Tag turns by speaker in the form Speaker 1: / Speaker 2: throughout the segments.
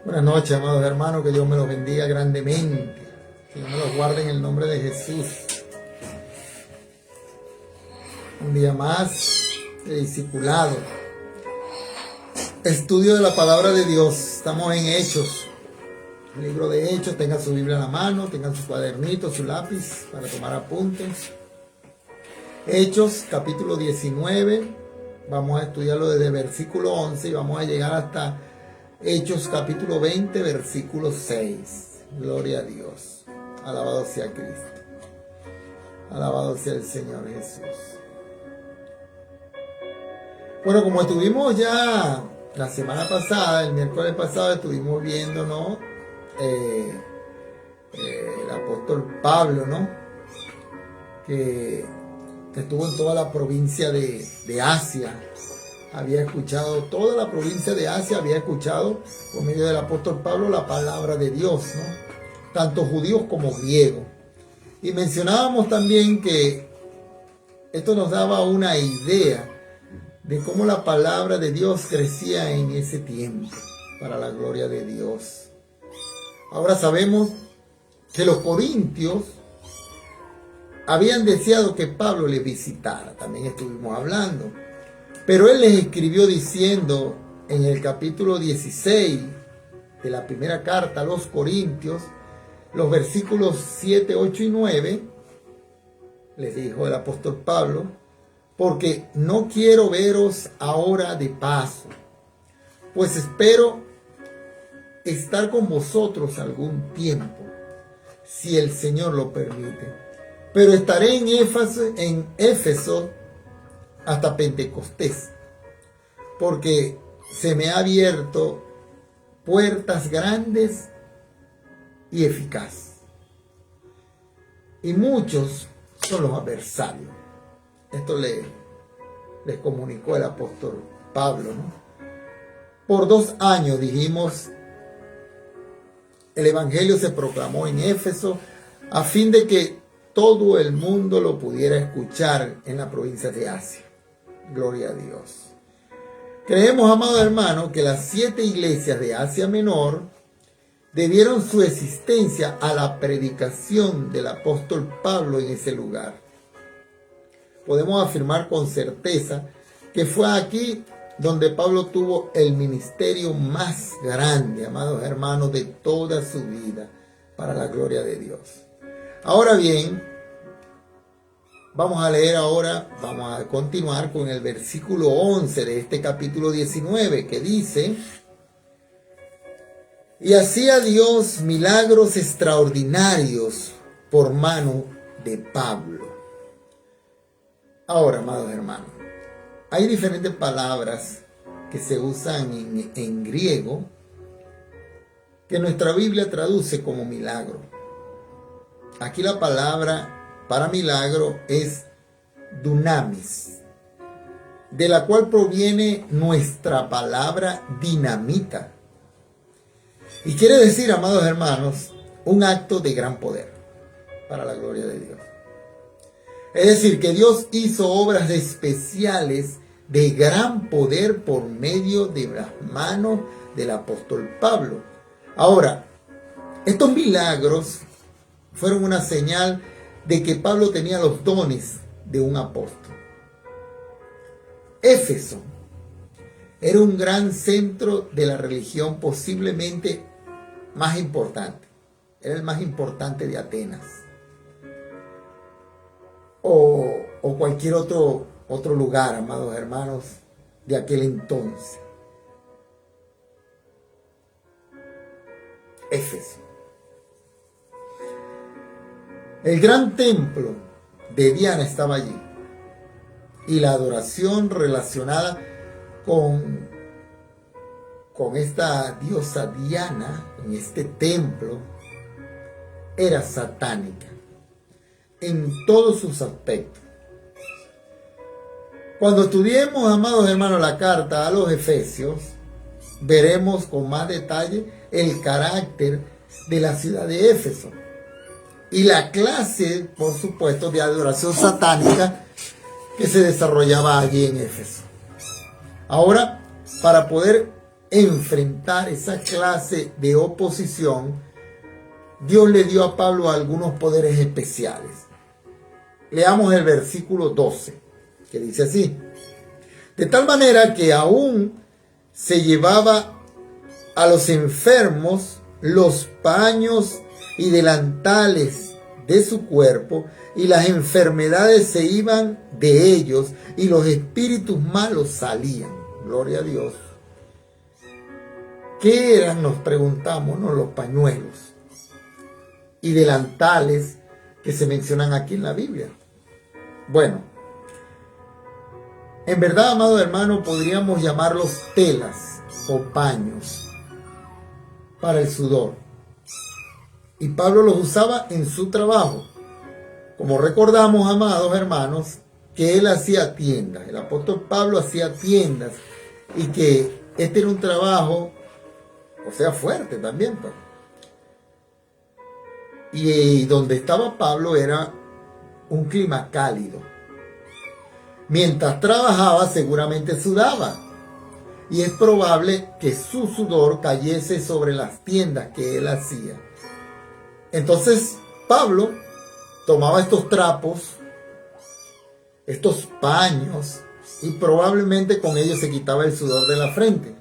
Speaker 1: Buenas noches, amados hermanos, que Dios me los bendiga grandemente, que Dios me los guarde en el nombre de Jesús. Un día más de discipulado, estudio de la palabra de Dios. Estamos en Hechos, el libro de Hechos. Tengan su Biblia en la mano, tengan su cuadernito, su lápiz para tomar apuntes. Hechos capítulo 19, vamos a estudiarlo desde el versículo 11 y vamos a llegar hasta Hechos capítulo 20, versículo 6. Gloria a Dios. Alabado sea Cristo. Alabado sea el Señor Jesús. Bueno, como estuvimos ya la semana pasada, el miércoles pasado, estuvimos viendo, ¿no? El apóstol Pablo, ¿no? Que estuvo en toda la provincia de Asia. Había escuchado, toda la provincia de Asia había escuchado por medio del apóstol Pablo la palabra de Dios, ¿no? Tanto judíos como griegos. Y mencionábamos también que esto nos daba una idea de cómo la palabra de Dios crecía en ese tiempo, para la gloria de Dios. Ahora sabemos que los corintios habían deseado que Pablo les visitara, también estuvimos hablando. Pero él les escribió diciendo en el capítulo 16 de la primera carta a los Corintios, los versículos 7, 8 y 9, les dijo el apóstol Pablo: porque no quiero veros ahora de paso, pues espero estar con vosotros algún tiempo, si el Señor lo permite. Pero estaré en Éfeso hasta Pentecostés, porque se me ha abierto puertas grandes y eficaces, y muchos son los adversarios. Esto les comunicó el apóstol Pablo, ¿no? Por 2 años, dijimos, el evangelio se proclamó en Éfeso a fin de que todo el mundo lo pudiera escuchar en la provincia de Asia. Gloria a Dios. Creemos, amados hermanos, que las 7 iglesias de Asia Menor debieron su existencia a la predicación del apóstol Pablo en ese lugar. Podemos afirmar con certeza que fue aquí donde Pablo tuvo el ministerio más grande, amados hermanos, de toda su vida, para la gloria de Dios. Ahora bien, vamos a leer ahora, vamos a continuar con el versículo 11 de este capítulo 19, que dice: y hacía Dios milagros extraordinarios por mano de Pablo. Ahora, amados hermanos, hay diferentes palabras que se usan en griego que nuestra Biblia traduce como milagro. Aquí la palabra para milagro es dunamis, de la cual proviene nuestra palabra dinamita. Y quiere decir, amados hermanos, un acto de gran poder para la gloria de Dios. Es decir, que Dios hizo obras especiales de gran poder por medio de las manos del apóstol Pablo. Ahora, estos milagros fueron una señal de que Pablo tenía los dones de un apóstol. Éfeso era un gran centro de la religión, posiblemente más importante. Era el más importante de Atenas. O cualquier otro lugar, amados hermanos, de aquel entonces. Éfeso. El gran templo de Diana estaba allí, y la adoración relacionada con esta diosa Diana en este templo era satánica en todos sus aspectos. Cuando estudiemos, amados hermanos, la carta a los Efesios, veremos con más detalle el carácter de la ciudad de Éfeso y la clase, por supuesto, de adoración satánica que se desarrollaba allí en Éfeso. Ahora, para poder enfrentar esa clase de oposición, Dios le dio a Pablo algunos poderes especiales. Leamos el versículo 12, que dice así: de tal manera que aún se llevaba a los enfermos los paños y delantales de su cuerpo, y las enfermedades se iban de ellos, y los espíritus malos salían. Gloria a Dios. ¿Qué eran, nos preguntamos, ¿no?, los pañuelos y delantales que se mencionan aquí en la Biblia? Bueno, en verdad, amado hermano, podríamos llamarlos telas o paños para el sudor. Y Pablo los usaba en su trabajo. Como recordamos, amados hermanos, que él hacía tiendas. El apóstol Pablo hacía tiendas y que este era un trabajo, o sea, fuerte también, pues. Y donde estaba Pablo era un clima cálido. Mientras trabajaba, seguramente sudaba. Y es probable que su sudor cayese sobre las tiendas que él hacía. Entonces, Pablo tomaba estos trapos, estos paños, y probablemente con ellos se quitaba el sudor de la frente.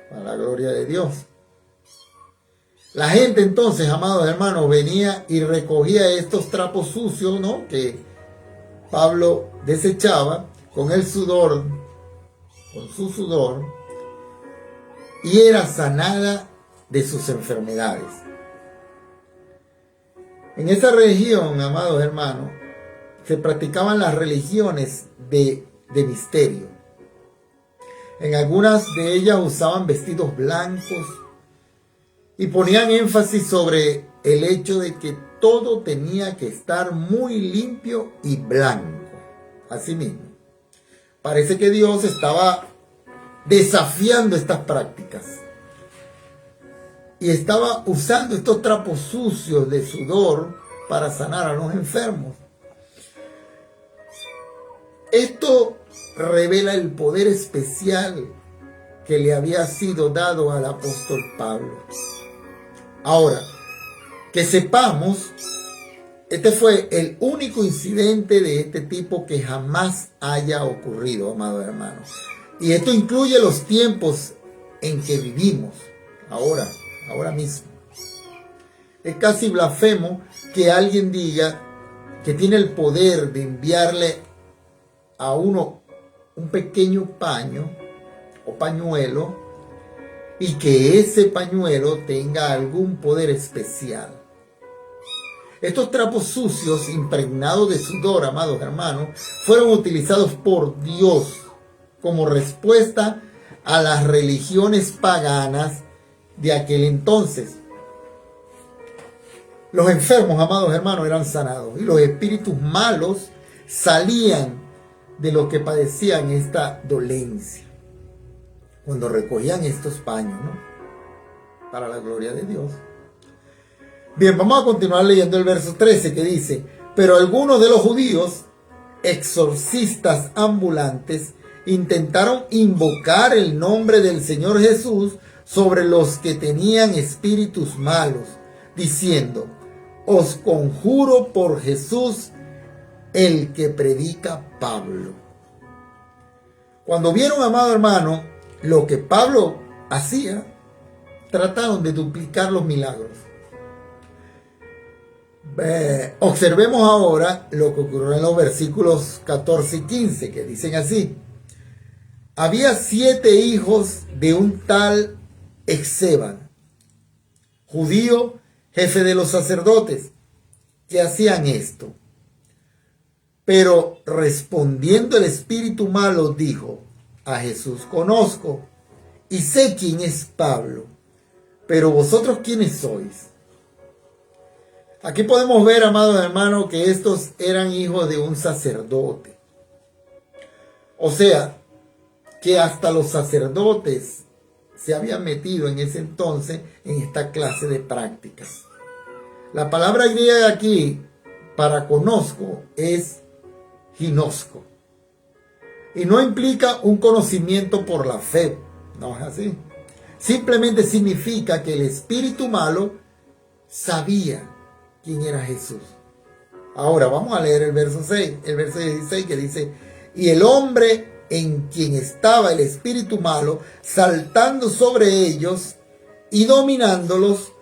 Speaker 1: Para la gloria de Dios. La gente entonces, amados hermanos, venía y recogía estos trapos sucios, ¿no?, que Pablo desechaba con el sudor, con su sudor, y era sanada de sus enfermedades. En esa región, amados hermanos, se practicaban las religiones de misterio. En algunas de ellas usaban vestidos blancos y ponían énfasis sobre el hecho de que todo tenía que estar muy limpio y blanco. Así mismo, parece que Dios estaba desafiando estas prácticas y estaba usando estos trapos sucios de sudor para sanar a los enfermos. Esto revela el poder especial que le había sido dado al apóstol Pablo. Ahora, que sepamos, este fue el único incidente de este tipo que jamás haya ocurrido, amados hermanos. Y esto incluye los tiempos en que vivimos, ahora mismo. Es casi blasfemo que alguien diga que tiene el poder de enviarle a uno un pequeño paño o pañuelo y que ese pañuelo tenga algún poder especial. Estos trapos sucios impregnados de sudor, amados hermanos, fueron utilizados por Dios como respuesta a las religiones paganas de aquel entonces. Los enfermos, amados hermanos, eran sanados y los espíritus malos salían de los que padecían esta dolencia cuando recogían estos paños, ¿no?, para la gloria de Dios. Bien, vamos a continuar leyendo el verso 13, que dice: pero algunos de los judíos, exorcistas ambulantes, intentaron invocar el nombre del Señor Jesús sobre los que tenían espíritus malos, diciendo: os conjuro por Jesús, el que predica Pablo. Cuando vieron, amado hermano, lo que Pablo hacía, trataron de duplicar los milagros. Observemos ahora lo que ocurrió en los versículos 14 y 15, que dicen así: había 7 hijos de un tal Esceva, judío, jefe de los sacerdotes, que hacían esto. Pero respondiendo el espíritu malo dijo: a Jesús conozco y sé quién es Pablo, pero vosotros ¿quiénes sois? Aquí podemos ver, amados hermanos, que estos eran hijos de un sacerdote. O sea, que hasta los sacerdotes se habían metido en ese entonces en esta clase de prácticas. La palabra griega aquí para conozco es ginosco. Y no implica un conocimiento por la fe. No es así. simplemente significa que el espíritu malo sabía quién era Jesús. Ahora vamos a leer el verso 6, el verso 16 que dice: y el hombre en quien estaba el espíritu malo, saltando sobre ellos y dominándolos,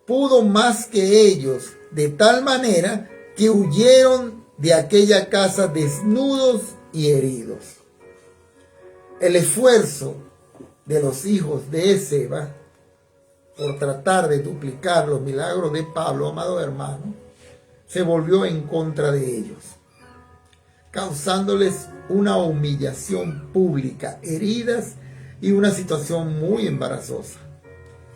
Speaker 1: pudo más que ellos, de tal manera que huyeron de aquella casa desnudos y heridos. El esfuerzo de los hijos de Esceva por tratar de duplicar los milagros de Pablo, amados hermanos, se volvió en contra de ellos, causándoles una humillación pública, heridas y una situación muy embarazosa.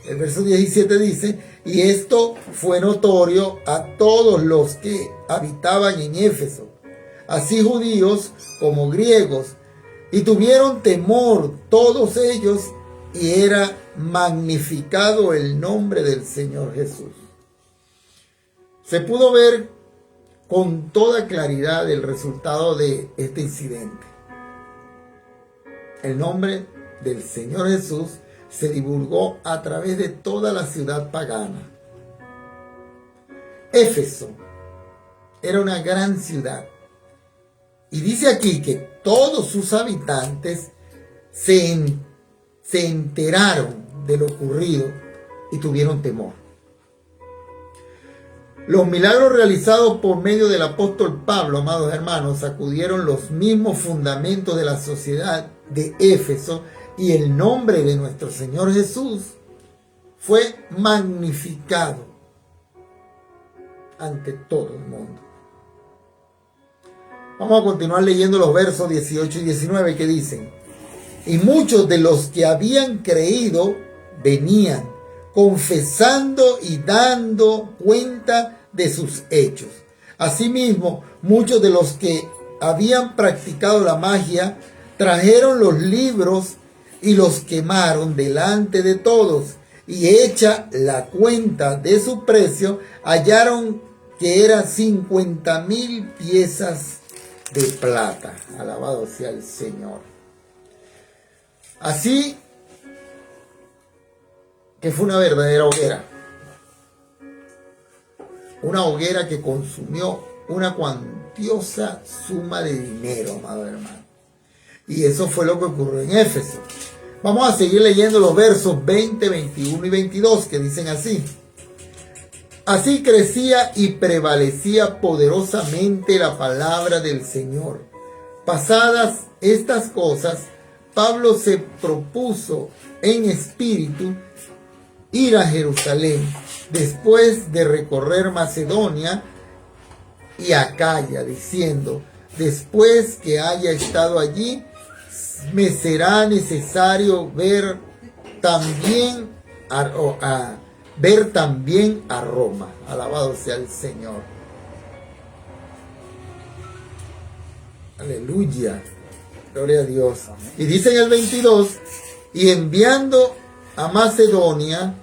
Speaker 1: El verso 17 dice: y esto fue notorio a todos los que habitaban en Éfeso, así judíos como griegos, y tuvieron temor todos ellos, y era magnificado el nombre del Señor Jesús. Se pudo ver con toda claridad el resultado de este incidente. El nombre del Señor Jesús se divulgó a través de toda la ciudad pagana. Éfeso era una gran ciudad. Y dice aquí que todos sus habitantes se enteraron de lo ocurrido y tuvieron temor. Los milagros realizados por medio del apóstol Pablo, amados hermanos, sacudieron los mismos fundamentos de la sociedad de Éfeso, y el nombre de nuestro Señor Jesús fue magnificado ante todo el mundo. Vamos a continuar leyendo los versos 18 y 19 que dicen: y muchos de los que habían creído venían confesando y dando cuenta de sus hechos. Asimismo, muchos de los que habían practicado la magia trajeron los libros y los quemaron delante de todos, y hecha la cuenta de su precio, hallaron que eran 50,000 piezas de plata. Alabado sea el Señor. Así que fue una verdadera hoguera. Una hoguera que consumió una cuantiosa suma de dinero, amado hermano. Y eso fue lo que ocurrió en Éfeso. Vamos a seguir leyendo los versos 20, 21 y 22 que dicen así: así crecía y prevalecía poderosamente la palabra del Señor. Pasadas estas cosas, Pablo se propuso en espíritu ir a Jerusalén, después de recorrer Macedonia y Acaya, diciendo: después que haya estado allí, me será necesario ver también a Roma. Alabado sea el Señor. Aleluya. Gloria a Dios. Y dice en el 22: y enviando a Macedonia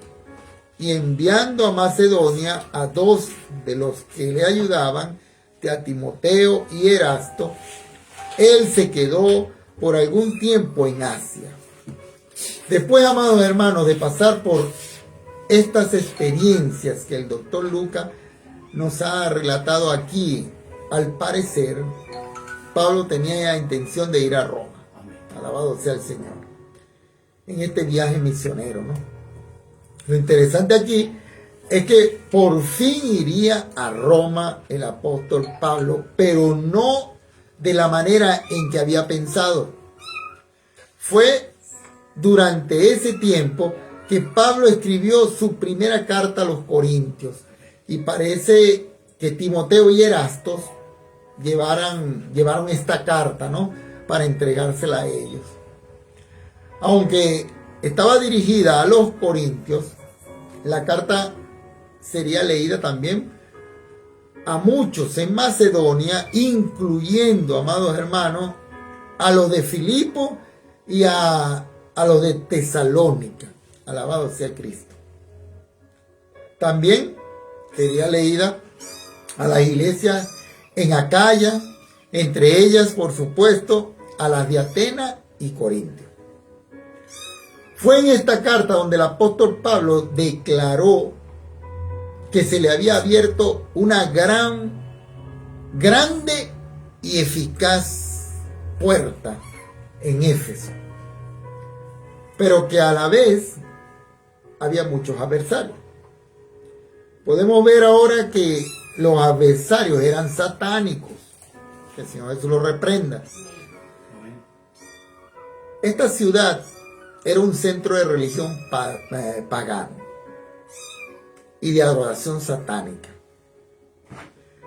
Speaker 1: a dos de los que le ayudaban, a Timoteo y Erasto, él se quedó por algún tiempo en Asia. Después, amados hermanos, de pasar por estas experiencias que el doctor Lucas nos ha relatado aquí, al parecer, Pablo tenía intención de ir a Roma. Alabado sea el Señor. En este viaje misionero, ¿no? Lo interesante aquí es que por fin iría a Roma el apóstol Pablo, pero no de la manera en que había pensado. Fue durante ese tiempo que Pablo escribió su primera carta a los Corintios, y parece que Timoteo y Erasto llevaron esta carta, ¿no?, para entregársela a ellos. Aunque estaba dirigida a los Corintios, la carta sería leída también a muchos en Macedonia, incluyendo, amados hermanos, a los de Filipo y a los de Tesalónica. Alabado sea Cristo. También sería leída a las iglesias en Acaya, entre ellas, por supuesto, a las de Atenas y Corintio. Fue en esta carta donde el apóstol Pablo declaró que se le había abierto una grande y eficaz puerta en Éfeso, pero que a la vez había muchos adversarios. Podemos ver ahora que los adversarios eran satánicos. Que el Señor Jesús los reprenda. Esta ciudad era un centro de religión pagano y de adoración satánica.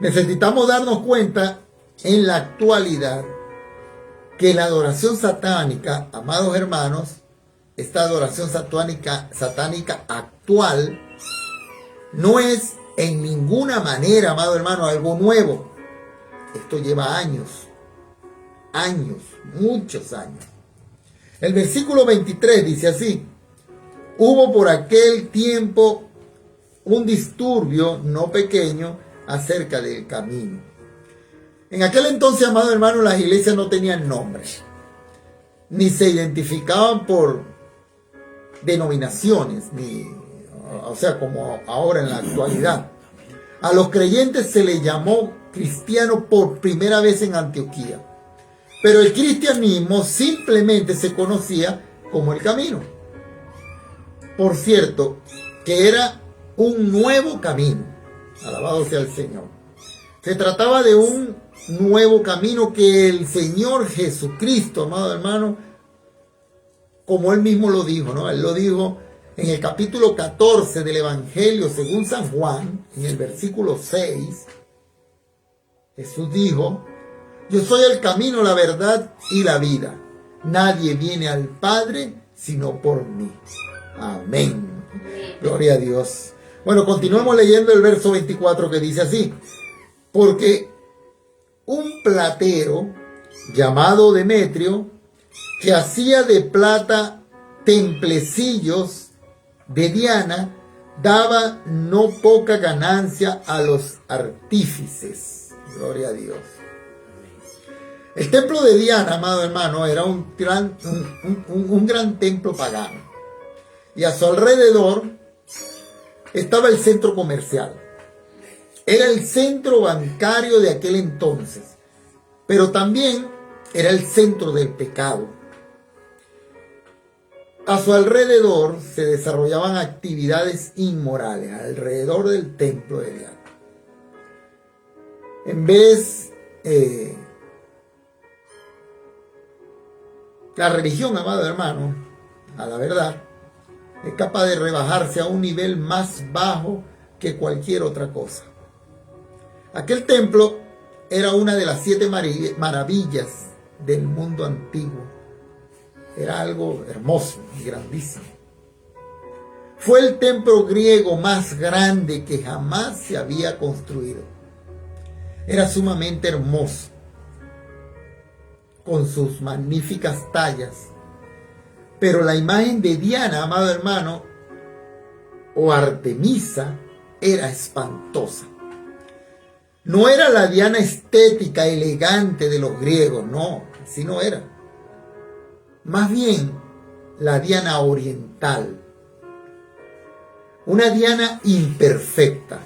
Speaker 1: Necesitamos darnos cuenta en la actualidad que la adoración satánica, amados hermanos, esta adoración satánica actual, no es en ninguna manera, amado hermano, algo nuevo. Esto lleva años, muchos años. El versículo 23 dice así: hubo por aquel tiempo un disturbio no pequeño acerca del camino. En aquel entonces, amado hermano, las iglesias no tenían nombre, ni se identificaban por denominaciones, o sea, como ahora en la actualidad. A los creyentes se les llamó cristianos por primera vez en Antioquía, pero el cristianismo simplemente se conocía como el camino. Por cierto, que era un nuevo camino. Alabado sea el Señor. Se trataba de un nuevo camino que el Señor Jesucristo, amado hermano, como Él mismo lo dijo, ¿no? Él lo dijo en el capítulo 14 del Evangelio según San Juan, en el versículo 6. Jesús dijo: yo soy el camino, la verdad y la vida. Nadie viene al Padre sino por mí. Amén. Gloria a Dios. Bueno, continuemos leyendo el verso 24 que dice así: porque un platero llamado Demetrio, que hacía de plata templecillos de Diana, daba no poca ganancia a los artífices. Gloria a Dios. El templo de Diana, amado hermano, era un gran templo pagano. Y a su alrededor estaba el centro comercial. Era el centro bancario de aquel entonces, pero también era el centro del pecado. A su alrededor se desarrollaban actividades inmorales, alrededor del templo de Diana. En vez, la religión, amado hermano, a la verdad, es capaz de rebajarse a un nivel más bajo que cualquier otra cosa. Aquel templo era una de las 7 maravillas del mundo antiguo. Era algo hermoso y grandísimo. Fue el templo griego más grande que jamás se había construido. Era sumamente hermoso, con sus magníficas tallas. Pero la imagen de Diana, amado hermano, o Artemisa, era espantosa. No era la Diana estética, elegante de los griegos, no, así no era. Más bien, la Diana oriental. Una Diana imperfecta.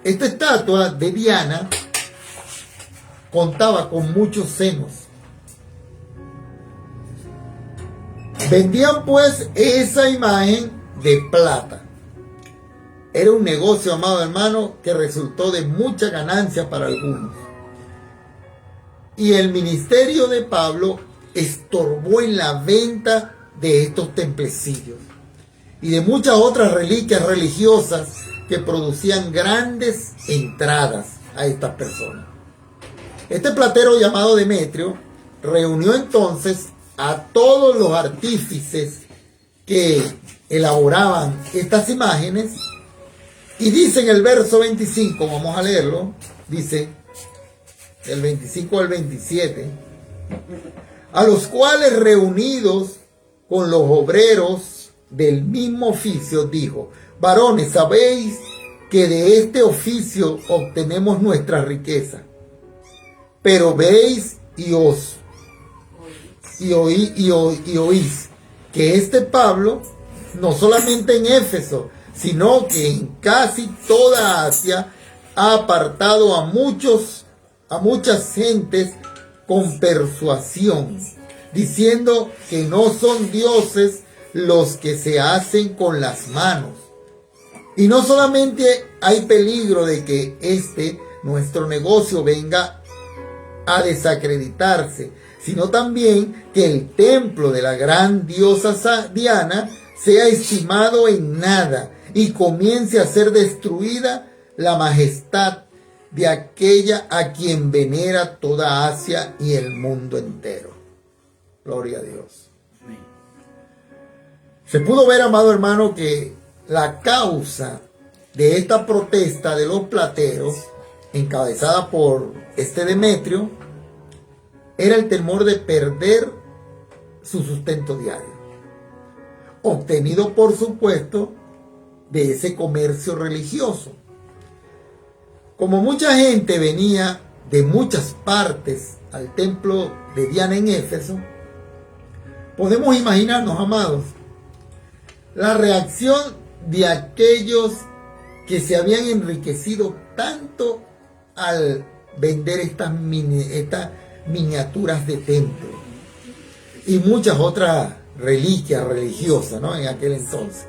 Speaker 1: Esta estatua de Diana contaba con muchos senos. Vendían pues esa imagen de plata. Era un negocio, amado hermano, que resultó de mucha ganancia para algunos. Y el ministerio de Pablo estorbó en la venta de estos templecillos y de muchas otras reliquias religiosas que producían grandes entradas a estas personas. Este platero llamado Demetrio reunió entonces a todos los artífices que elaboraban estas imágenes y dice en el verso 25, vamos a leerlo, dice del 25 al 27, a los cuales reunidos con los obreros del mismo oficio dijo: varones, sabéis que de este oficio obtenemos nuestra riqueza, pero veis y oís que este Pablo, no solamente en Éfeso, sino que en casi toda Asia, ha apartado a muchas gentes con persuasión, diciendo que no son dioses los que se hacen con las manos. Y no solamente hay peligro de que nuestro negocio venga a desacreditarse, sino también que el templo de la gran diosa Diana sea estimado en nada y comience a ser destruida la majestad de aquella a quien venera toda Asia y el mundo entero. Gloria a Dios. Se pudo ver, amado hermano, que la causa de esta protesta de los plateros, encabezada por Demetrio, era el temor de perder su sustento diario, obtenido por supuesto de ese comercio religioso. Como mucha gente venía de muchas partes al templo de Diana en Éfeso, podemos imaginarnos, amados, la reacción de aquellos que se habían enriquecido tanto al vender estas miniaturas de templo y muchas otras reliquias religiosas, ¿no? En aquel entonces.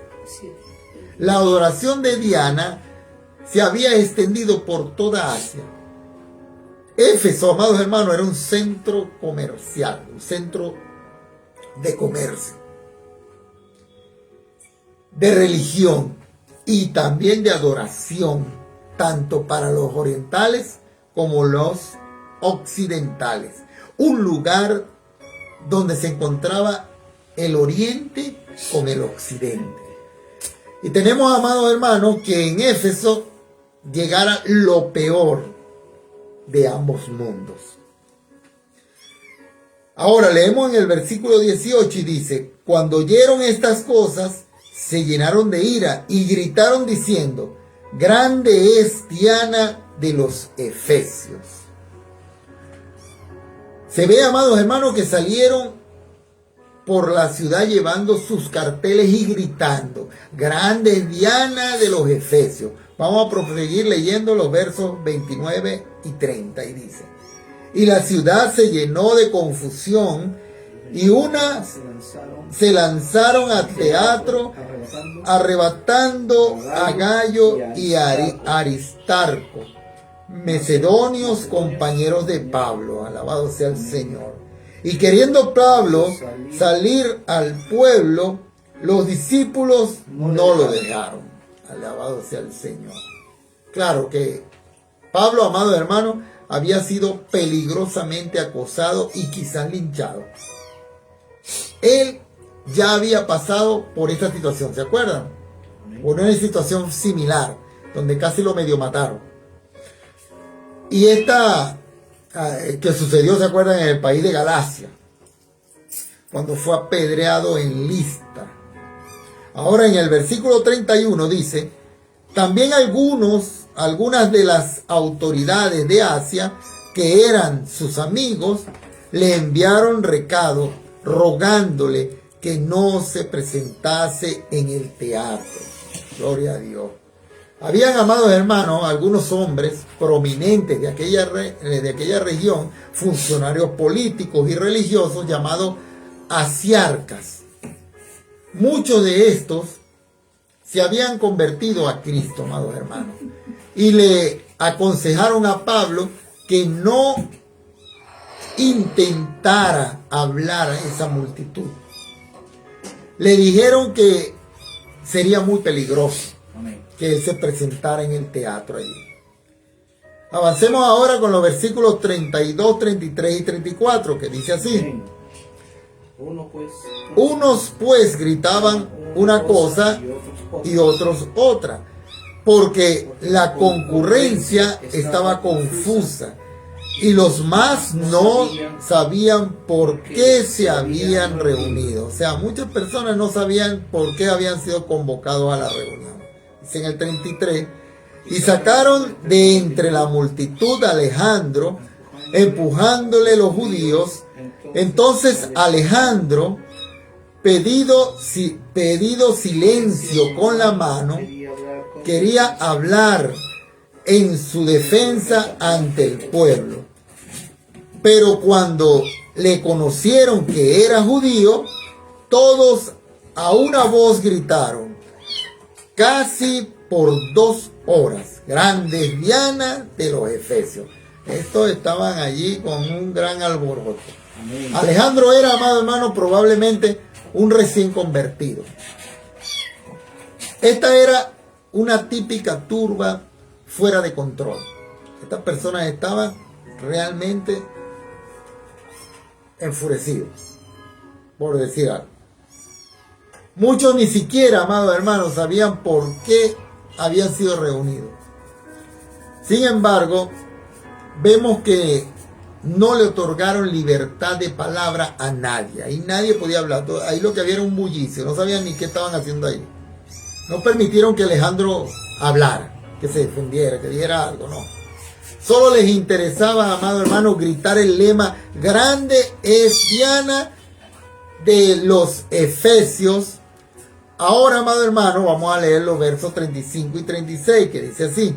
Speaker 1: La adoración de Diana se había extendido por toda Asia. Éfeso, amados hermanos, era un centro comercial, un centro de comercio, de religión y también de adoración, tanto para los orientales como los occidentales. Un lugar donde se encontraba el oriente con el occidente. Y tenemos, amados hermanos, que en Éfeso llegara lo peor de ambos mundos. Ahora leemos en el versículo 18 y dice: cuando oyeron estas cosas, se llenaron de ira y gritaron diciendo: grande es Diana de los Efesios. Se ve, amados hermanos, que salieron por la ciudad llevando sus carteles y gritando: grande es Diana de los Efesios. Vamos a proseguir leyendo los versos 29 y 30 y dice: y la ciudad se llenó de confusión y se lanzaron al teatro arrebatando a Gayo y a Aristarco, macedonios compañeros de Pablo, alabado sea el Señor. Y queriendo Pablo salir al pueblo, los discípulos no lo dejaron, alabado sea el Señor. Claro que Pablo, amado hermano, había sido peligrosamente acosado y quizás linchado. Él ya había pasado por esta situación, ¿se acuerdan? Por una situación similar, donde casi lo medio mataron. Y esta que sucedió, ¿se acuerdan? En el país de Galacia, cuando fue apedreado en Listra. Ahora en el versículo 31 dice: también algunas de las autoridades de Asia, que eran sus amigos, le enviaron recado rogándole que no se presentase en el teatro. Gloria a Dios. Habían, amados hermanos, algunos hombres prominentes de aquella región, funcionarios políticos y religiosos, llamados asiarcas. Muchos de estos se habían convertido a Cristo, amados hermanos, y le aconsejaron a Pablo que no intentara hablar a esa multitud. Le dijeron que sería muy peligroso que él se presentara en el teatro allí. Avancemos ahora con los versículos 32, 33 y 34, que dice así: unos pues gritaban una cosa y otros otra, porque la concurrencia estaba confusa y los más no sabían por qué se habían reunido. O sea, muchas personas no sabían por qué habían sido convocados a la reunión. Dice en el 33: y sacaron de entre la multitud a Alejandro, empujándole los judíos. Entonces Alejandro, pedido silencio con la mano, quería hablar en su defensa ante el pueblo. Pero cuando le conocieron que era judío, todos a una voz gritaron, casi por 2 horas, grandes dianas de los efesios. Estos estaban allí con un gran alboroto. Amén. Alejandro era, amado hermano, probablemente un recién convertido. Esta era una típica turba fuera de control. Estas personas estaban realmente enfurecidos, por decir algo. Muchos ni siquiera, amados hermanos, sabían por qué habían sido reunidos. Sin embargo, vemos que no le otorgaron libertad de palabra a nadie. Ahí nadie podía hablar. Ahí lo que había era un bullicio. No sabían ni qué estaban haciendo ahí. No permitieron que Alejandro hablara, que se defendiera, que dijera algo, no. Solo les interesaba, amado hermano, gritar el lema, grande es Diana de los Efesios. Ahora, amado hermano, vamos a leer los versos 35 y 36, que dice así.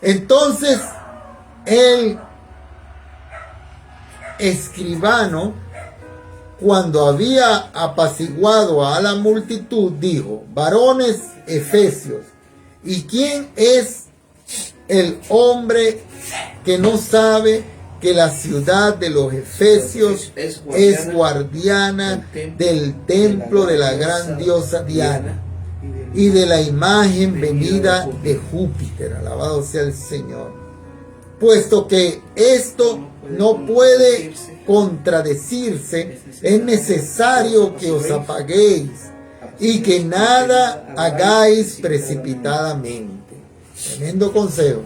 Speaker 1: Entonces, el escribano, cuando había apaciguado a la multitud, dijo, varones efesios, ¿y quién es el hombre que no sabe que la ciudad de los efesios es guardiana del templo de la gran diosa Diana y de la imagen venida de Júpiter? Alabado sea el Señor. Puesto que esto no puede contradecirse, es necesario que os apaguéis y que nada hagáis precipitadamente. Tremendo consejo.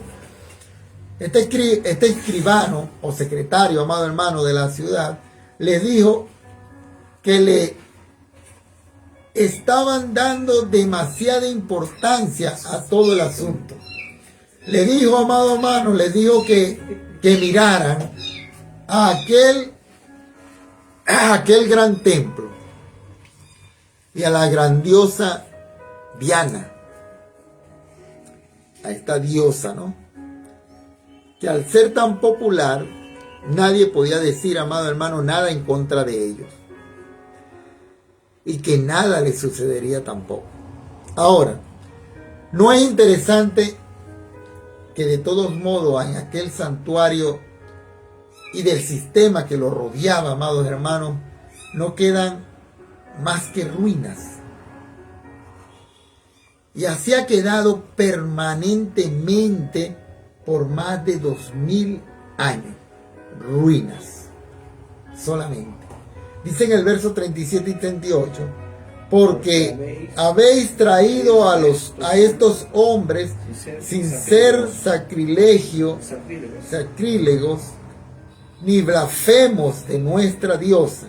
Speaker 1: Este escribano o secretario, amado hermano, de la ciudad, les dijo que le estaban dando demasiada importancia a todo el asunto. Le dijo, amado hermano, les dijo que miraran a aquel gran templo y a la grandiosa Diana, a esta diosa, ¿no? Que al ser tan popular, nadie podía decir, amado hermano, nada en contra de ellos. Y que nada les sucedería tampoco. Ahora, ¿no es interesante que de todos modos en aquel santuario y del sistema que lo rodeaba, amados hermanos, no quedan más que ruinas? Y así ha quedado permanentemente por más de 2000 años. Ruinas. Solamente. Dice en el verso 37 y 38, porque habéis traído a estos hombres sin ser sacrílegos, ni blasfemos de nuestra diosa,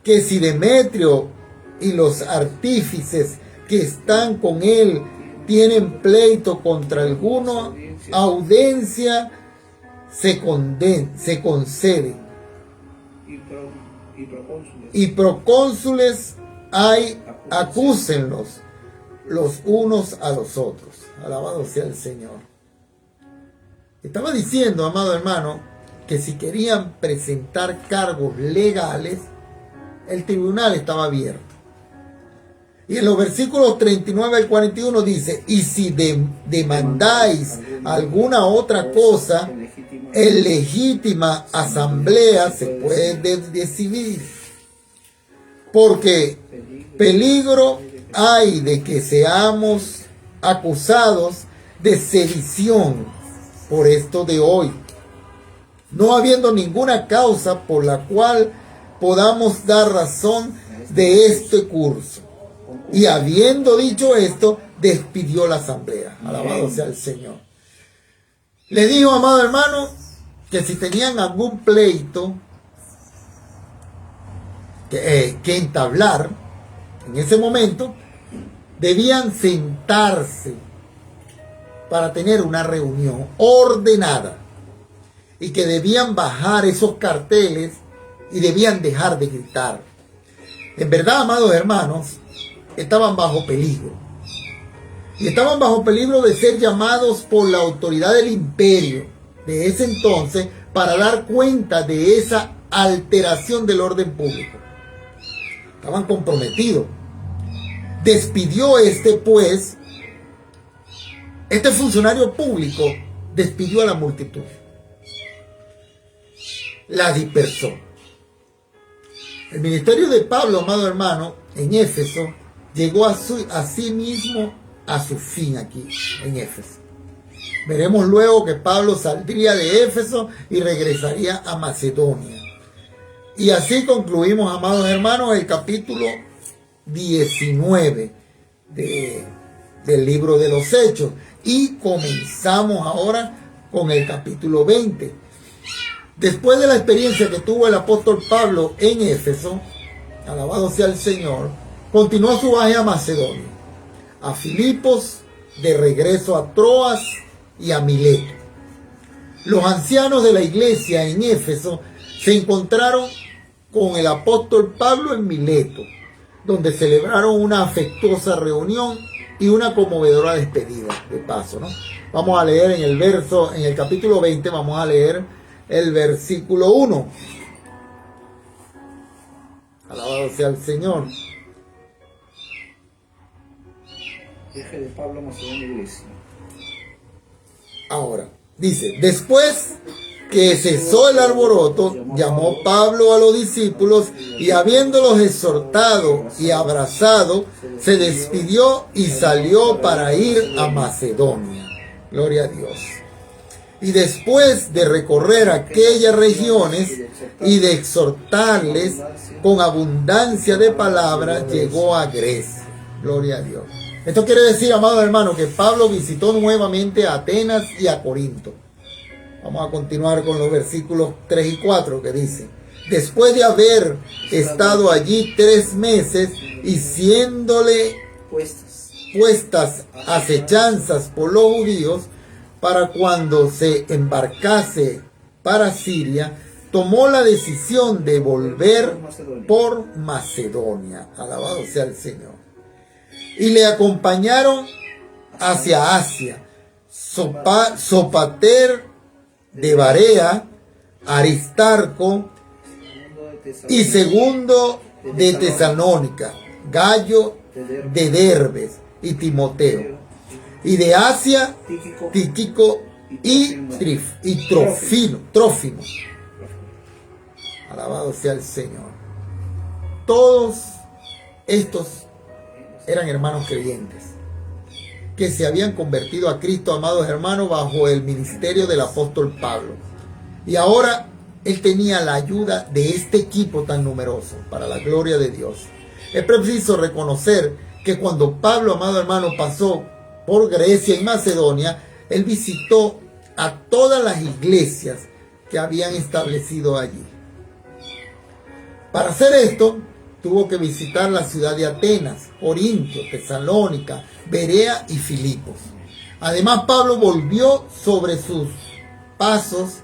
Speaker 1: que si Demetrio y los artífices que están con él tienen pleito contra alguno, audiencia se concede, y procónsules hay, acúsenlos los unos a los otros. Alabado sea el Señor. Estaba diciendo, amado hermano, que si querían presentar cargos legales, el tribunal estaba abierto. Y en los versículos 39 al 41 dice, y si demandáis alguna otra cosa, en legítima asamblea se puede decidir. Porque peligro hay de que seamos acusados de sedición por esto de hoy, no habiendo ninguna causa por la cual podamos dar razón de este curso. Y habiendo dicho esto, despidió la asamblea. Alabado sea el Señor. Le dijo, amado hermano, que si tenían algún pleito que entablar en ese momento, debían sentarse para tener una reunión ordenada y que debían bajar esos carteles y debían dejar de gritar. En verdad, amados hermanos, estaban bajo peligro. Y estaban bajo peligro de ser llamados por la autoridad del imperio de ese entonces para dar cuenta de esa alteración del orden público. Estaban comprometidos. Despidió pues, este funcionario público despidió a la multitud. La dispersó. El ministerio de Pablo, amado hermano, en Éfeso, llegó a sí mismo a su fin aquí, en Éfeso. Veremos luego que Pablo saldría de Éfeso y regresaría a Macedonia. Y así concluimos, amados hermanos, el capítulo 19 del libro de los Hechos. Y comenzamos ahora con el capítulo 20. Después de la experiencia que tuvo el apóstol Pablo en Éfeso, alabado sea el Señor, continuó su viaje a Macedonia, a Filipos, de regreso a Troas y a Mileto. Los ancianos de la iglesia en Éfeso se encontraron con el apóstol Pablo en Mileto, donde celebraron una afectuosa reunión y una conmovedora despedida, de paso, ¿no? Vamos a leer en el capítulo 20, vamos a leer el versículo 1. Alabado sea el Señor.
Speaker 2: Viaje de Pablo a Macedonia, iglesia.
Speaker 1: Ahora, dice, después que cesó el alboroto, llamó Pablo a los discípulos y habiéndolos exhortado y abrazado, se despidió y salió para ir a Macedonia. Gloria a Dios. Y después de recorrer aquellas regiones y de exhortarles con abundancia de palabras, llegó a Grecia. Gloria a Dios. Esto quiere decir, amados hermanos, que Pablo visitó nuevamente a Atenas y a Corinto. Vamos a continuar con los versículos 3 y 4 que dice: después de haber estado allí 3 meses y siéndole puestas acechanzas por los judíos para cuando se embarcase para Siria, tomó la decisión de volver por Macedonia. Alabado sea el Señor. Y le acompañaron hacia Asia Sopater de Barea, Aristarco y Segundo de Tesalónica, Gallo de Derbes y Timoteo. Y de Asia, Tíquico y Trófimo. Alabado sea el Señor. Todos estos eran hermanos creyentes que se habían convertido a Cristo, amados hermanos, bajo el ministerio del apóstol Pablo. Y ahora él tenía la ayuda de este equipo tan numeroso, para la gloria de Dios. Es preciso reconocer que cuando Pablo, amado hermano, pasó por Grecia y Macedonia, él visitó a todas las iglesias que habían establecido allí. Para hacer esto, tuvo que visitar la ciudad de Atenas, Corinto, Tesalónica, Berea y Filipos. Además, Pablo volvió sobre sus pasos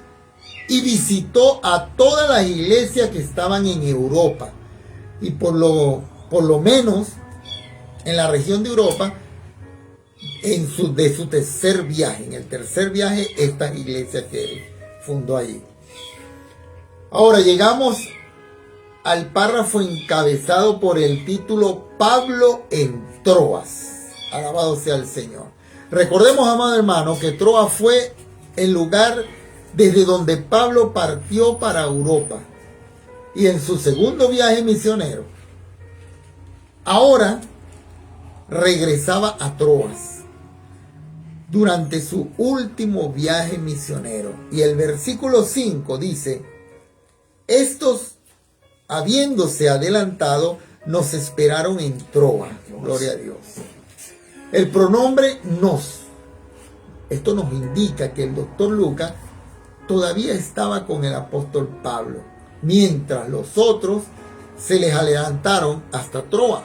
Speaker 1: y visitó a todas las iglesias que estaban en Europa. Y por lo menos en la región de Europa, de su tercer viaje, en el tercer viaje, estas iglesias que él fundó allí. Ahora llegamos al párrafo encabezado por el título Pablo en Troas. Alabado sea el Señor. Recordemos, amado hermano, que Troas fue el lugar desde donde Pablo partió para Europa y en su segundo viaje misionero. Ahora regresaba a Troas durante su último viaje misionero. Y el versículo 5 dice: estos, habiéndose adelantado, nos esperaron en Troas. Gloria a Dios. El pronombre nos. Esto nos indica que el doctor Lucas todavía estaba con el apóstol Pablo, mientras los otros se les adelantaron hasta Troas.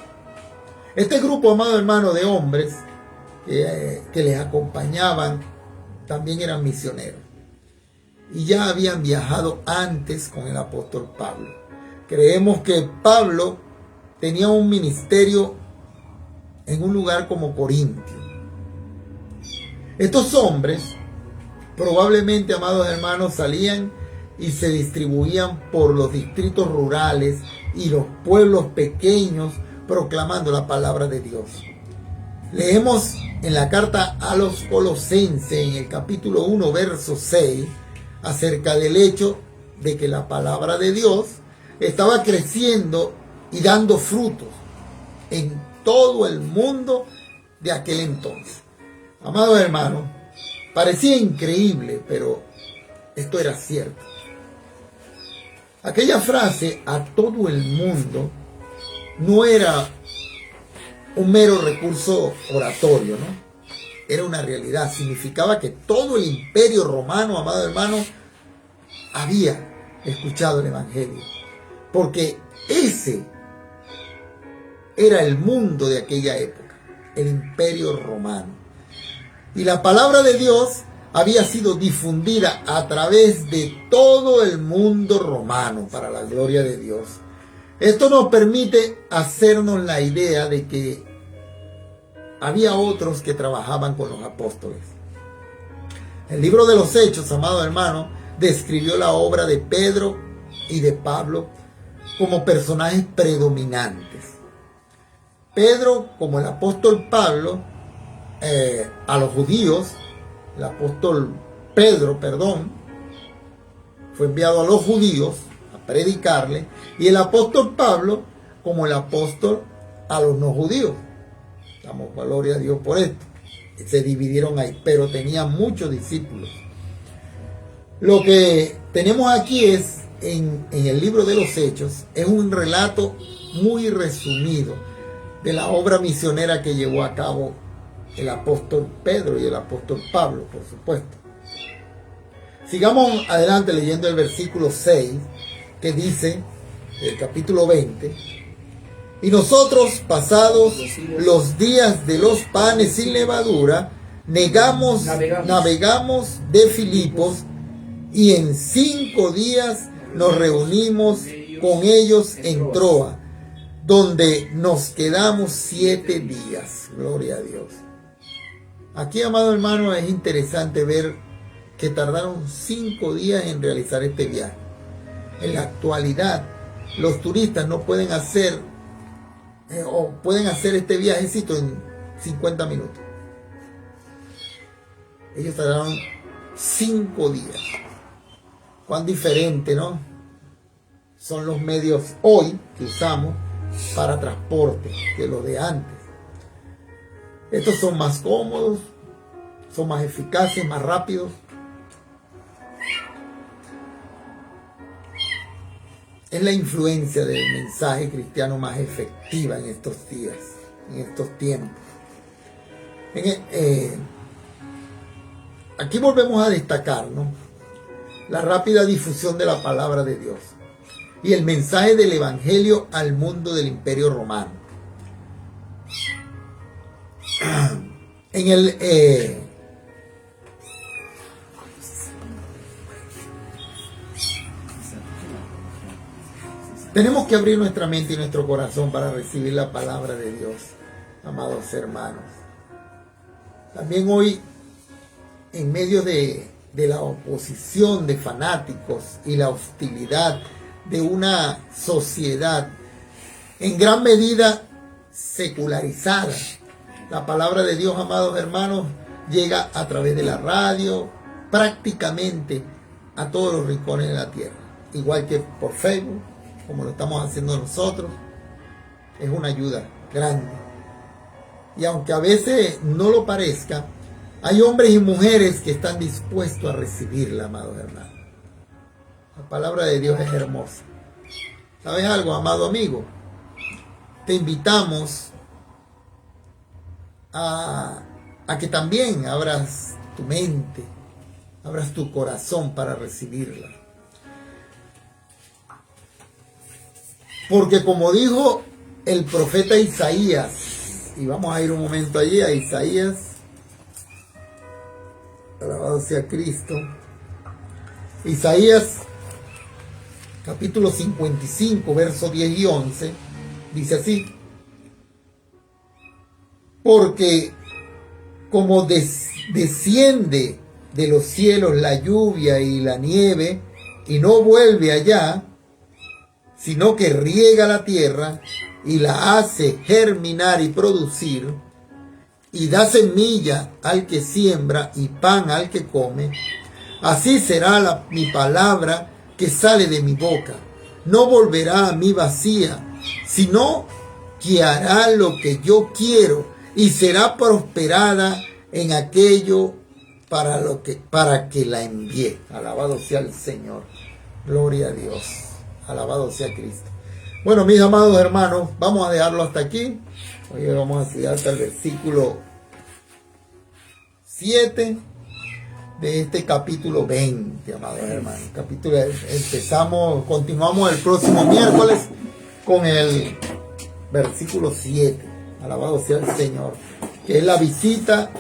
Speaker 1: Este grupo, amado hermano, de hombres que les acompañaban también eran misioneros. Y ya habían viajado antes con el apóstol Pablo. Creemos que Pablo tenía un ministerio en un lugar como Corintio. Estos hombres probablemente, amados hermanos, salían y se distribuían por los distritos rurales y los pueblos pequeños proclamando la palabra de Dios. Leemos en la carta a los Colosenses, en el capítulo 1, verso 6, acerca del hecho de que la palabra de Dios estaba creciendo y dando frutos en todo el mundo de aquel entonces. Amados hermanos, parecía increíble, pero esto era cierto. Aquella frase, a todo el mundo, no era un mero recurso oratorio, ¿no? Era una realidad. Significaba que todo el imperio romano, amado hermano, había escuchado el evangelio. Porque ese era el mundo de aquella época, el imperio romano. Y la palabra de Dios había sido difundida a través de todo el mundo romano para la gloria de Dios. Esto nos permite hacernos la idea de que había otros que trabajaban con los apóstoles. El libro de los Hechos, amado hermano, describió la obra de Pedro y de Pablo como personajes predominantes. Pedro, como el apóstol Pablo, a los judíos, el apóstol Pedro, fue enviado a los judíos a predicarle, y el apóstol Pablo como el apóstol a los no judíos. Damos gloria a Dios por esto. Se dividieron ahí, pero tenían muchos discípulos. Lo que tenemos aquí es, en el libro de los Hechos, es un relato muy resumido de la obra misionera que llevó a cabo el apóstol Pedro y el apóstol Pablo, por supuesto. Sigamos adelante leyendo el versículo 6, que dice, el capítulo 20, y nosotros, pasados los días de los panes sin levadura, navegamos de Filipos, y en 5 días nos reunimos con ellos en Troa, donde nos quedamos 7 días. Gloria a Dios. Aquí, amado hermano, es interesante ver que tardaron 5 días en realizar este viaje. En la actualidad, los turistas no pueden hacer este viajecito en 50 minutos. Ellos tardaron 5 días. Cuán diferente, ¿no? Son los medios hoy que usamos para transporte que los de antes. Estos son más cómodos, son más eficaces, más rápidos. Es la influencia del mensaje cristiano más efectiva en estos días, en estos tiempos. Aquí volvemos a destacar, ¿no?, la rápida difusión de la palabra de Dios y el mensaje del evangelio al mundo del imperio romano. Tenemos que abrir nuestra mente y nuestro corazón para recibir la palabra de Dios, amados hermanos. También hoy, en medio de la oposición de fanáticos y la hostilidad de una sociedad en gran medida secularizada, la palabra de Dios, amados hermanos, llega a través de la radio prácticamente a todos los rincones de la tierra, igual que por Facebook, como lo estamos haciendo nosotros. Es una ayuda grande. Y aunque a veces no lo parezca, hay hombres y mujeres que están dispuestos a recibirla, amados hermanos. La palabra de Dios es hermosa. ¿Sabes algo, amado amigo? Te invitamos a que también abras tu mente, abras tu corazón para recibirla. Porque como dijo el profeta Isaías, y vamos a ir un momento allí a Isaías, alabado sea Cristo. Isaías capítulo 55, versos 10 y 11, Dice así: porque como desciende de los cielos la lluvia y la nieve y no vuelve allá, sino que riega la tierra y la hace germinar y producir, y da semilla al que siembra y pan al que come, así será mi palabra que sale de mi boca. No volverá a mí vacía, sino que hará lo que yo quiero y será prosperada en aquello para que la envíe. Alabado sea el Señor. Gloria a Dios. Alabado sea Cristo. Bueno, mis amados hermanos, vamos a dejarlo hasta aquí. Hoy vamos a estudiar hasta el versículo 7 de este capítulo 20, amados hermanos. Continuamos el próximo miércoles con el versículo 7. Alabado sea el Señor. Que es la visita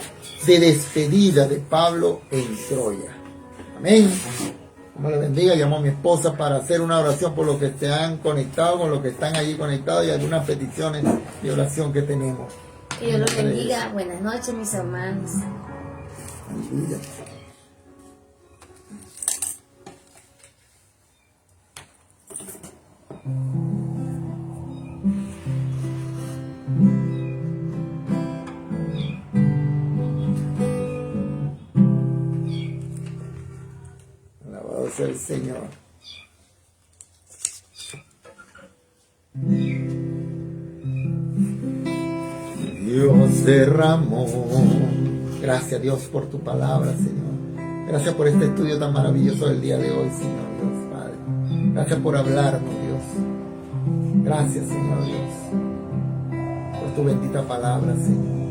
Speaker 1: de despedida de Pablo en Troya. Amén. Como le bendiga, llamo a mi esposa para hacer una oración por los que se han conectado, con los que están allí conectados y algunas peticiones de oración que tenemos.
Speaker 3: Que Dios los bendiga. Buenas noches, mis hermanos.
Speaker 1: Aleluya. Alabado sea el Señor. Dios derramó. Gracias, Dios, por tu palabra, Señor. Gracias por este estudio tan maravilloso del día de hoy, Señor Dios, Padre. Gracias por hablarnos, Dios. Gracias, Señor Dios, por tu bendita palabra, Señor.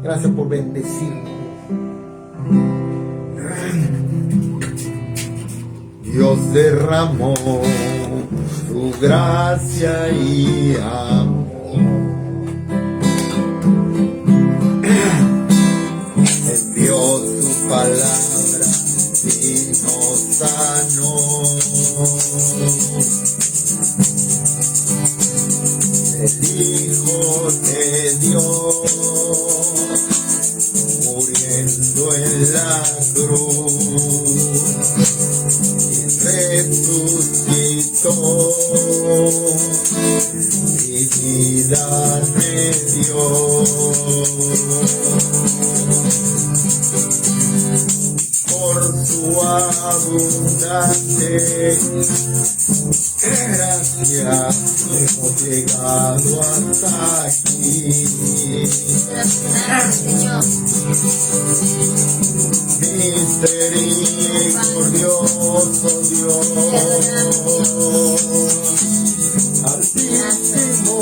Speaker 1: Gracias por bendecirnos, Dios derramó su gracia y amor. Envió su palabra y nos sanó. El Hijo de Dios muriendo en la cruz resucitó, mi vida me dio. Por su abundante gracia hemos llegado hasta aquí.
Speaker 3: Señor.
Speaker 1: Misericordioso Dios, altísimo,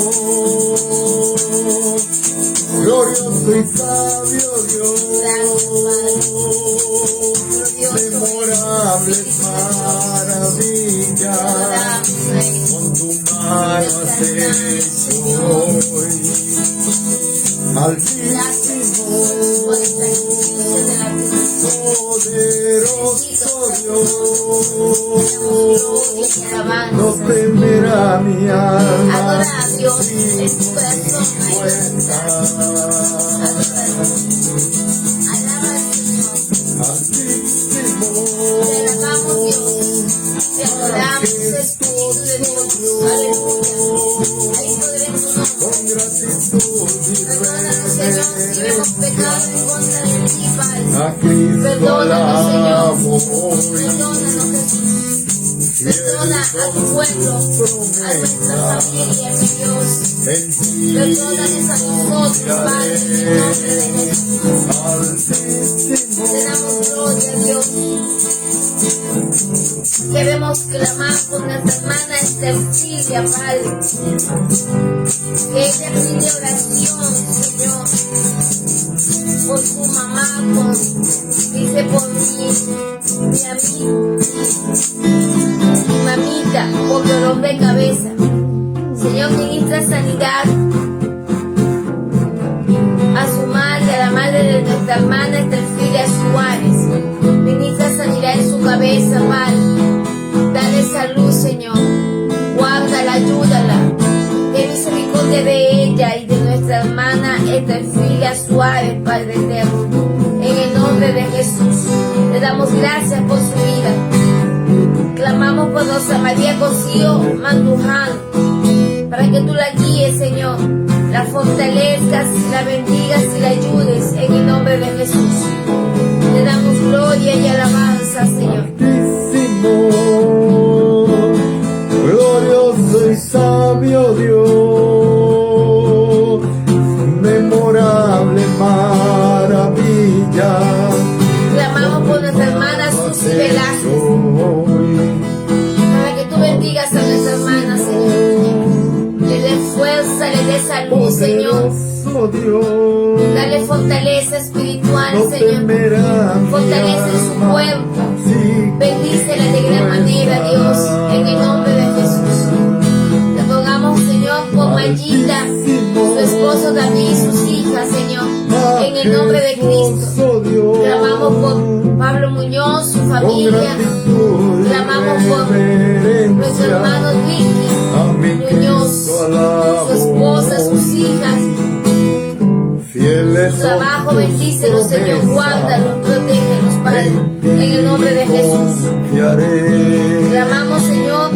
Speaker 1: glorioso y sabio Dios, memorables maravillas, con tu mano has hecho hoy. Altísimo, poderoso Dios, no temerá mi alma.
Speaker 3: Adora a Dios en tu corazón. Alaba al Señor.
Speaker 1: Altísimo,
Speaker 3: Te alabamos, Dios. Te adoramos, Espíritu de Dios. Aleluya. Ahí podremos
Speaker 1: con gratitud y
Speaker 3: perdónanos, Señor, si hemos pecado en contra de ti, Padre.
Speaker 1: a Cristo
Speaker 3: Perdónanos,
Speaker 1: alabamos.
Speaker 3: Perdónanos, Jesús. Perdona a tu pueblo, a nuestra familia, mi Dios. Perdónanos a nosotros, Padre, en el nombre de Jesús. Te damos gloria, Dios. Queremos clamar por nuestra hermana Cecilia, Padre. Que ella pide oración, Señor, por su mamá, dice por mi amiga, mi mamita, por dolor de cabeza. Señor, ministra sanidad a su madre, a la madre de nuestra hermana Cecilia Suárez. Ministra sanidad en su cabeza, Padre. Dale salud, Señor. Guárdala, ayúdala. misericordia de ella y de nuestra hermana Etelfilia Suárez, Padre eterno. En el nombre de Jesús, le damos gracias por su vida. Clamamos por Rosa María Cosío Manduján, para que tú la guíes, Señor, la fortalezcas, la bendigas y la ayudes en el nombre de Jesús. Le damos gloria y alabanza, Señor.
Speaker 1: Glorioso y sabio Dios, memorable maravilla.
Speaker 3: Clamamos por nuestra hermana Susy Velázquez, para que tú bendigas a nuestra hermana, Señor. Le dé fuerza, le dé salud, Señor. Dale fortaleza espiritual, Señor. Fortalece su cuerpo. Bendícela de gran manera, Dios, en el nombre de Jesús. Te rogamos, Señor, por Mayita, su esposo David y sus hijas, Señor, en el nombre de Cristo. Clamamos por Pablo Muñoz, su familia. Clamamos por nuestro hermano Ricky Muñoz, su esposa, sus hijas. Su trabajo, bendícelos, Señor, guárdalos, protégelos, Padre, en el nombre de Jesús. Clamamos, Señor,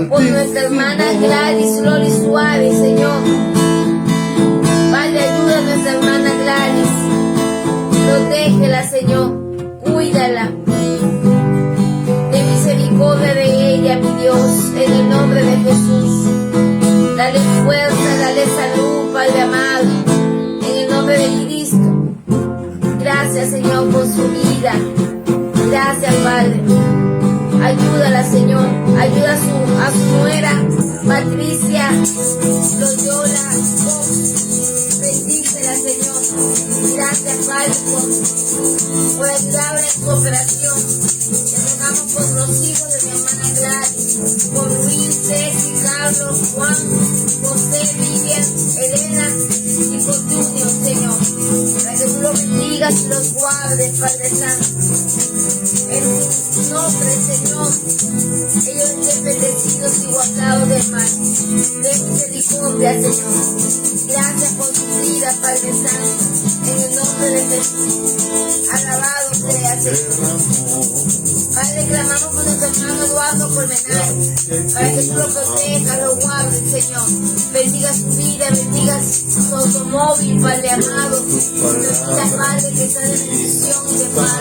Speaker 3: por nuestra hermana Gladys Loli Suárez, Señor. Padre, ayuda a nuestra hermana Gladys. Protégela, Señor. Cuídala. Ten misericordia de ella, mi Dios, en el nombre de Jesús. Dale fuerza, dale salud, Padre amado, en el nombre de Cristo. Gracias, Señor, por su vida. Gracias, Padre. Ayúdala, Señor. Ayuda a su nuera, Patricia Loyola. Bendícela, Señor. Gracias, Padre, por ayudarla en su operación. Te rogamos por los hijos de mi hermana Gladys, por Luis, Ceci, Carlos, Juan, José, Vivian, Elena y por Junior, Señor. Para que tú los bendigas y los guardes, Padre Santo. En tu nombre, Señor, ellos estén bendecidos y guardados del mal. Ten misericordia, Señor. Gracias por su vida, Padre Santo. En el nombre de Jesús. Alabado sea, Señor. Padre, clamamos por nuestro hermano Eduardo Colmenares, para que tú lo protejas, lo guardes, Señor. Bendiga su vida, bendiga su automóvil, Padre amado. Bendiga, Padre, que sea de bendición y de paz,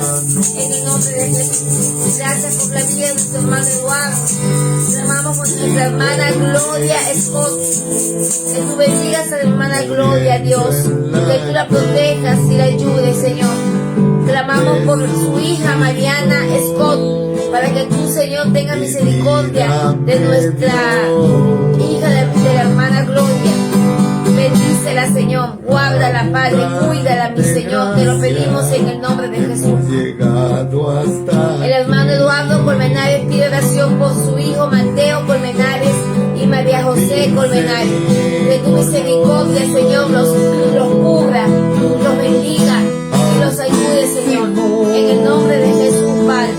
Speaker 3: en el nombre de Jesús. Gracias por la vida de nuestro hermano Eduardo. Clamamos por nuestra hermana Gloria Scott. Que tú bendigas a la hermana Gloria, Dios. Que tú la protejas y la ayudes, Señor. Clamamos por su hija Mariana Scott, para que tú, Señor, tengas misericordia de nuestra hija, de la hermana Gloria. Bendícela, Señor, guárdala, Padre, cuídala, mi Señor, te lo pedimos en el nombre de Jesús. El hermano Eduardo Colmenares pide oración por su hijo Mateo Colmenares y María José Colmenares. De tu misericordia, Señor, los cubra, los bendiga y los ayude, Señor, en el nombre de Jesús, Padre.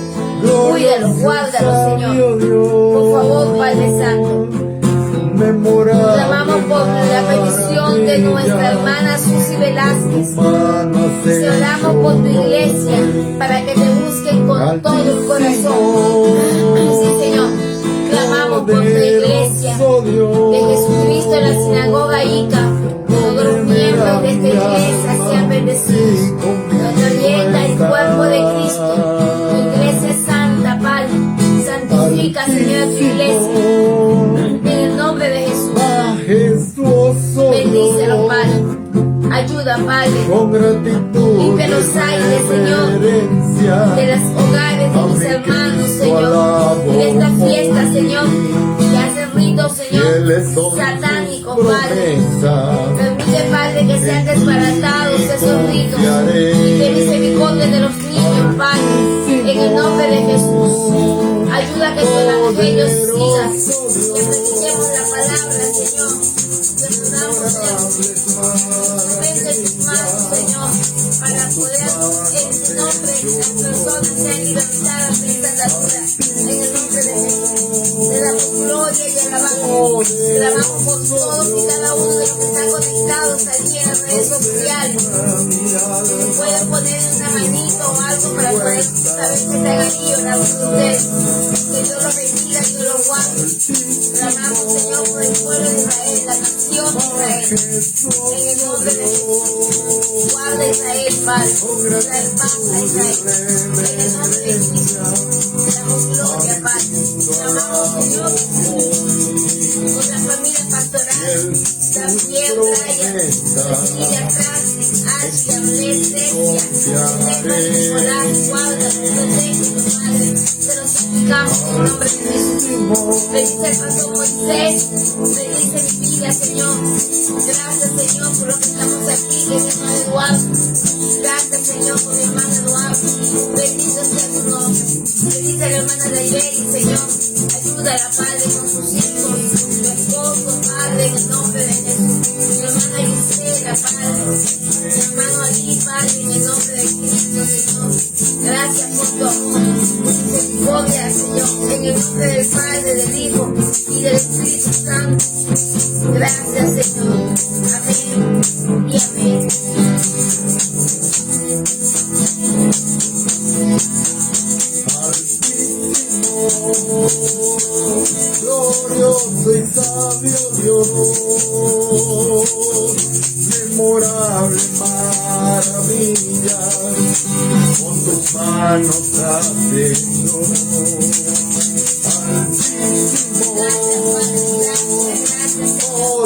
Speaker 3: Cuídalos, guárdalos, Señor. Por favor, Padre Santo. Clamamos por la petición de nuestra hermana Susy Velázquez. Te oramos por tu iglesia, para que te busquen con todo el corazón. Sí, Señor. Clamamos por tu iglesia de Jesucristo en la sinagoga Ica. Todos los miembros de esta iglesia sean bendecidos. Nos orienta el cuerpo de Cristo. Tu iglesia es santa, Padre. Santifica, Señor, tu iglesia. En el nombre de Jesús. Bendícelo, Padre. Ayuda, Padre. Limpia los aires, Señor, de los hogares de mis hermanos, Señor. Y de esta fiesta, Señor, que hace rito, Señor, satánico, Padre. Permite, Padre, que sean desbaratados esos ritos. Y ten misericordia de los niños, Padre, en el nombre de Jesús. Ayuda a que tu evangelio siga. Que prediquemos la palabra, Señor. Que podamos ser tus manos, Señor, para poder en tu nombre las personas sean libertadas de esta atadura. En el nombre de Jesús. Te damos gloria y alabanza. Clamamos por todos y cada uno de los que están conectados allí en las redes sociales. Si pueden poner una manito o algo para poder saber que están allí orando por ustedes. Que Dios los bendiga, Dios los guarde. Clamamos, Señor, por el pueblo de Israel, la nación de Israel. En el nombre de Jesús. Guarda a Israel, Padre. Trae paz a Israel. En el nombre de Cristo. Te damos gloria, Padre. Clamamos, Señor, por la familia pastoral, también Brian, Cecilia Francis, Asia, Blesesia, Nicolás, guarda, protege tu madre, te lo suplicamos en el nombre de Jesús. Bendice el pastor Moisés, bendice mi vida, Señor. Gracias, Señor, por lo que estamos aquí, que mi hermano Eduardo. Gracias, Señor, por mi hermano Eduardo. Bendito sea tu nombre. Bendice a la hermana Daireli, Señor. Ayúdala, Padre, con sus hijos, su esposo, Padre, en el nombre de Jesús. Mi hermana Gisela, Padre. Mi hermano Ali, Padre, en el nombre de Cristo, Señor. Gracias por tu amor, misericordia, Señor. En el nombre del Padre, del Hijo y del Espíritu Santo. Gracias, Señor. Amén y amén.
Speaker 4: Glorioso y sabio Dios, memorable maravilla, con tus manos haciendo.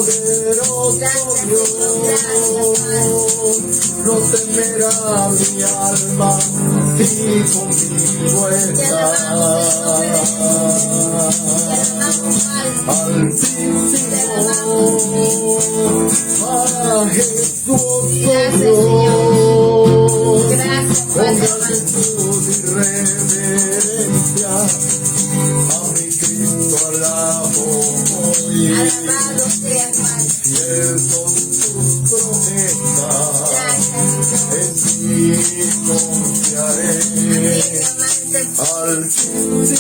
Speaker 4: Poderoso Dios, no temerá mi alma si conmigo estás. Altísimo, majestuoso Dios, con gratitud y reverencia a mi Cristo alabo hoy.
Speaker 3: Alabado sea, Padre.
Speaker 4: Fiel son tus promesas, en ti confiaré. Altísimo.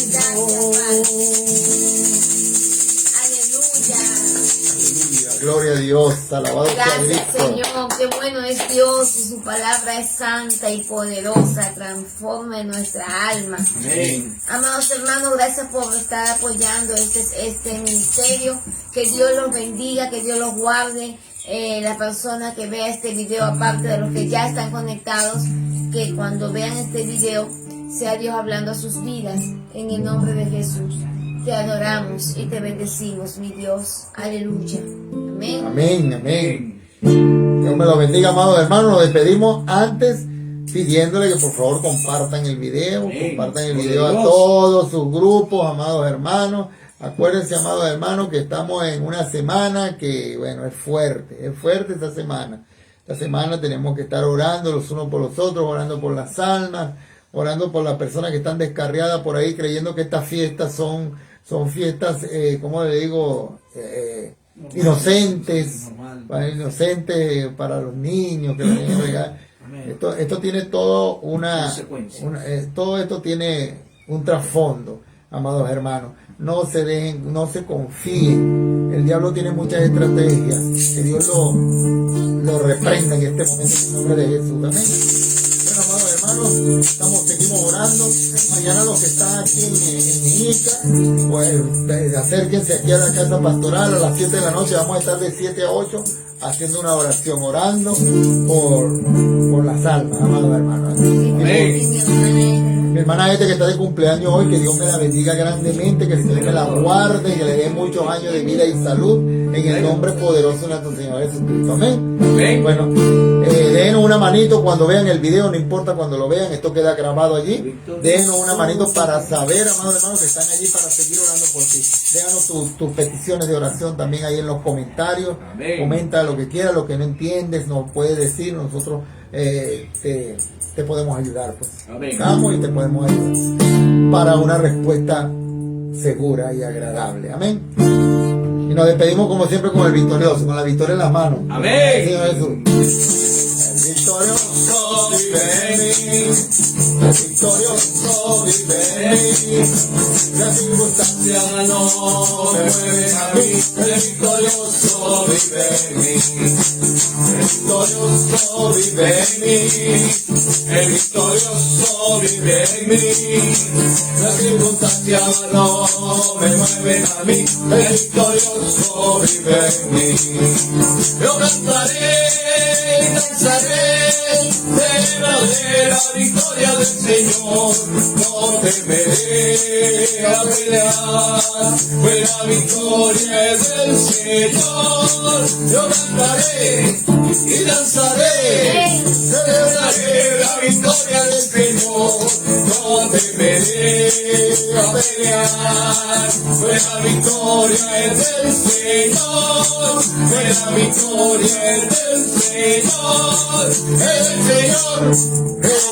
Speaker 1: Gloria a Dios, alabado sea
Speaker 3: Gracias,
Speaker 1: Cristo.
Speaker 3: Señor. Qué bueno es Dios y su palabra es santa y poderosa. Transforma nuestra alma.
Speaker 2: Amén.
Speaker 3: Amados hermanos, gracias por estar apoyando este ministerio. Que Dios los bendiga, que Dios los guarde. La persona que vea este video, aparte de los que ya están conectados, que cuando vean este video sea Dios hablando a sus vidas. En el nombre de Jesús. Te adoramos y te bendecimos, mi Dios. Aleluya. Amén.
Speaker 1: Amén, amén. Dios me lo bendiga, amados hermanos. Nos despedimos antes pidiéndole que por favor compartan el video, compartan el video a todos sus grupos, amados hermanos. Acuérdense, amados hermanos, que estamos en una semana que, bueno, es fuerte esta semana. Esta semana tenemos que estar orando los unos por los otros, orando por las almas, orando por las personas que están descarriadas por ahí, creyendo que estas fiestas son fiestas, ¿cómo le digo? Inocentes, para los niños que les regalan. Esto tiene todo todo esto tiene un trasfondo, amados hermanos. No se dejen, no se confíen. El diablo tiene muchas estrategias. Que Dios lo reprenda en este momento en el nombre de Jesús. Amén. Bueno, amados hermanos, seguimos orando. Mañana los que están aquí en Mexica, pues acérquense aquí a la casa pastoral a las 7 de la noche. Vamos a estar de 7 a 8 haciendo una oración, orando por las almas, amados hermanos. Mi hermana que está de cumpleaños hoy, que Dios me la bendiga grandemente, que el Señor me la guarde, que le dé muchos años de vida y salud, en el nombre poderoso de nuestro Señor Jesucristo. Amén. Bueno, déjenos una manito cuando vean el video, no importa cuando lo vean, esto queda grabado allí. Déjenos una manito para saber, amados hermanos, que están allí para seguir orando por ti. Déjanos tus peticiones de oración también ahí en los comentarios. Comenta lo que quieras, lo que no entiendes, nos puedes decir, nosotros te podemos ayudar, pues. Vamos y te podemos ayudar para una respuesta segura y agradable. Amén. Y nos despedimos como siempre con el victorioso, con la victoria en las manos.
Speaker 2: Amén.
Speaker 1: Señor Jesús. El victorioso.
Speaker 4: victorioso vive en mí, el victorioso vive en mí, las circunstancias no me mueven a mí, el victorioso vive en mí, el victorioso vive en mí, el victorioso vive en mí, las circunstancias no me mueven a mí, el victorioso vive en mí. Yo cantaré y danzaré, celebraré la victoria del Señor, no temeré a pelear, pues la victoria es del Señor. Yo cantaré y danzaré, celebraré la victoria del Señor, no temeré a pelear, pues la victoria es del Señor, pues la victoria es del Señor, es del Señor.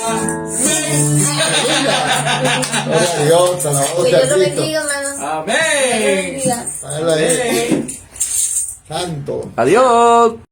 Speaker 4: Amén.
Speaker 1: Gloria a Dios, alabado
Speaker 3: Que
Speaker 1: sea
Speaker 3: Dios lo
Speaker 1: Cristo.
Speaker 3: bendiga, hermano. Dios lo
Speaker 2: Amén.
Speaker 3: bendiga.
Speaker 1: Padre, Santo.
Speaker 5: Adiós.